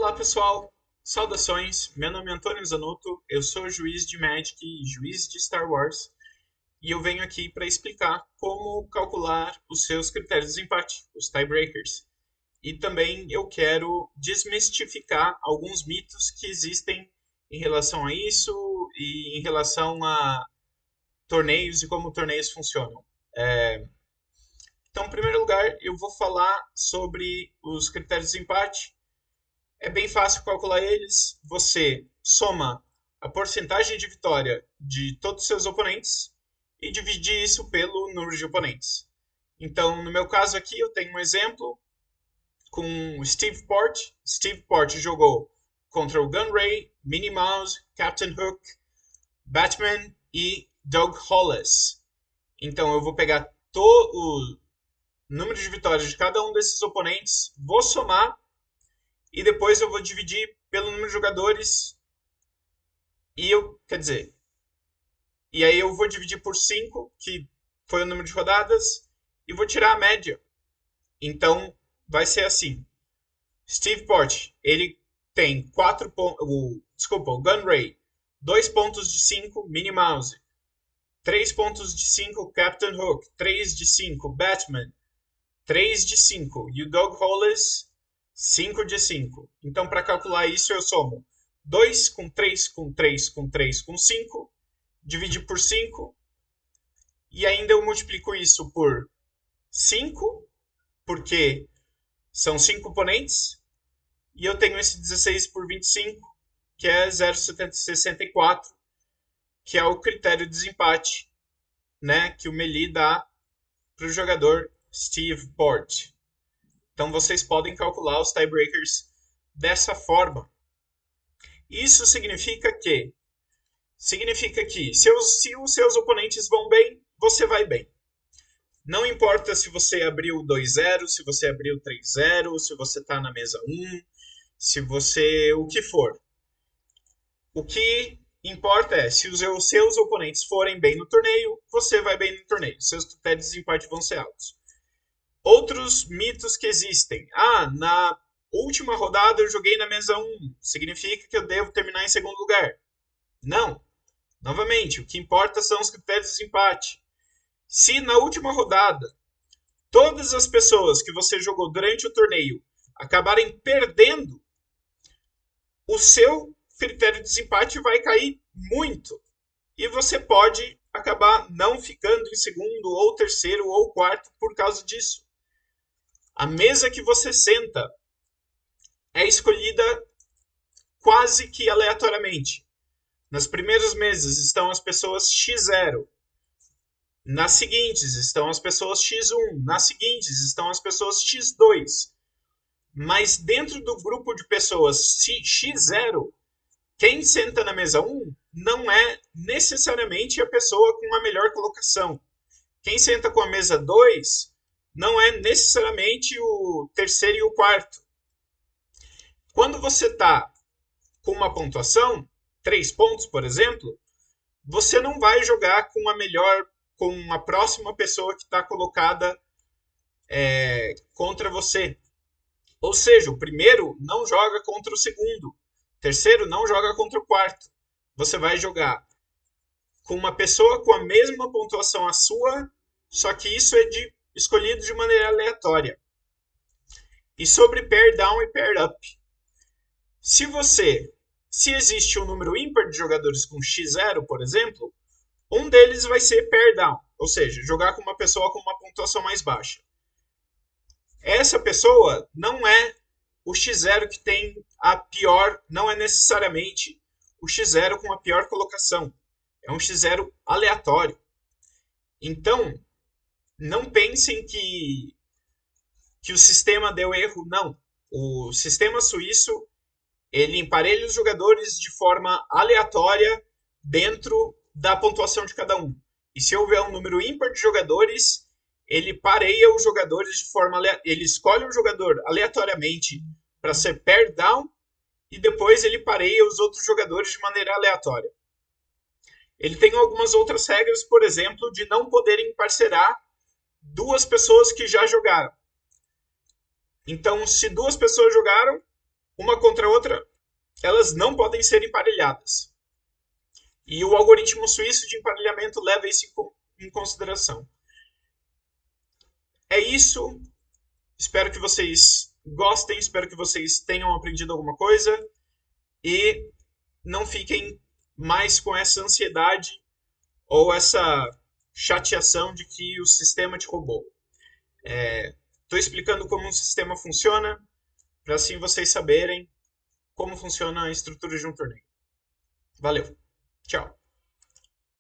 Olá pessoal, saudações, meu nome é Antônio Zanotto, eu sou juiz de Magic e juiz de Star Wars e eu venho aqui para explicar como calcular os seus critérios de desempate, os tiebreakers. E também eu quero desmistificar alguns mitos que existem em relação a isso e em relação a torneios e como torneios funcionam. Então, em primeiro lugar, eu vou falar sobre os critérios de desempate. É bem fácil calcular eles. Você soma a porcentagem de vitória de todos os seus oponentes e divide isso pelo número de oponentes. Então, no meu caso aqui, eu tenho um exemplo com o Steve Port. Steve Port jogou contra o Gunray, Minnie Mouse, Captain Hook, Batman e Doug Hollis. Então, eu vou pegar o número de vitórias de cada um desses oponentes, vou somar e depois eu vou dividir pelo número de jogadores e aí eu vou dividir por 5, que foi o número de rodadas, e vou tirar a média. Então vai ser assim. Steve Port, ele tem 4 pontos, o Gunray, 2 pontos de 5, Minnie Mouse, 3 pontos de 5, Captain Hook, 3 de 5, Batman, 3 de 5, e o Doug Hollis, 5 de 5. Então, para calcular isso, eu somo 2 com 3 com 3 com 3 com 5, dividir por 5, e ainda eu multiplico isso por 5, porque são 5 oponentes, e eu tenho esse 16 por 25, que é 0,64, que é o critério de desempate, né, que o Melee dá para o jogador Steve Port. Então vocês podem calcular os tiebreakers dessa forma. Isso significa que se os seus oponentes vão bem, você vai bem. Não importa se você abriu 2-0, se você abriu 3-0, se você está na mesa 1, se você o que for. O que importa é se os seus oponentes forem bem no torneio, você vai bem no torneio. Seus critérios de desempate vão ser altos. Outros mitos que existem. Na última rodada eu joguei na mesa 1. Significa que eu devo terminar em segundo lugar. Não. Novamente, o que importa são os critérios de desempate. Se na última rodada todas as pessoas que você jogou durante o torneio acabarem perdendo, o seu critério de desempate vai cair muito. E você pode acabar não ficando em segundo, ou terceiro, ou quarto por causa disso. A mesa que você senta é escolhida quase que aleatoriamente. Nas primeiras mesas estão as pessoas X0. Nas seguintes estão as pessoas X1. Nas seguintes estão as pessoas X2. Mas dentro do grupo de pessoas X0, quem senta na mesa 1 não é necessariamente a pessoa com a melhor colocação. Quem senta com a mesa 2 não é necessariamente o terceiro e o quarto. Quando você está com uma pontuação, 3 pontos, por exemplo, você não vai jogar com a próxima pessoa que está colocada contra você. Ou seja, o primeiro não joga contra o segundo, o terceiro não joga contra o quarto. Você vai jogar com uma pessoa com a mesma pontuação a sua, só que isso é escolhido de maneira aleatória. E sobre pair down e pair up. Se existe um número ímpar de jogadores com X0, por exemplo, um deles vai ser pair down, ou seja, jogar com uma pessoa com uma pontuação mais baixa. Essa pessoa não é o X0 que tem a pior, não é necessariamente o X0 com a pior colocação. É um X0 aleatório. Então, não pensem que o sistema deu erro, não. O sistema suíço, ele emparelha os jogadores de forma aleatória dentro da pontuação de cada um. E se houver um número ímpar de jogadores, ele pareia os jogadores de forma aleatória. Ele escolhe um jogador aleatoriamente para ser pair down e depois ele pareia os outros jogadores de maneira aleatória. Ele tem algumas outras regras, por exemplo, de não poderem parcerar duas pessoas que já jogaram. Então, se duas pessoas jogaram, uma contra a outra, elas não podem ser emparelhadas. E o algoritmo suíço de emparelhamento leva isso em consideração. É isso. Espero que vocês gostem, espero que vocês tenham aprendido alguma coisa e não fiquem mais com essa ansiedade ou essa chateação de que o sistema te roubou. Estou explicando como um sistema funciona, para assim vocês saberem como funciona a estrutura de um torneio. Valeu, tchau.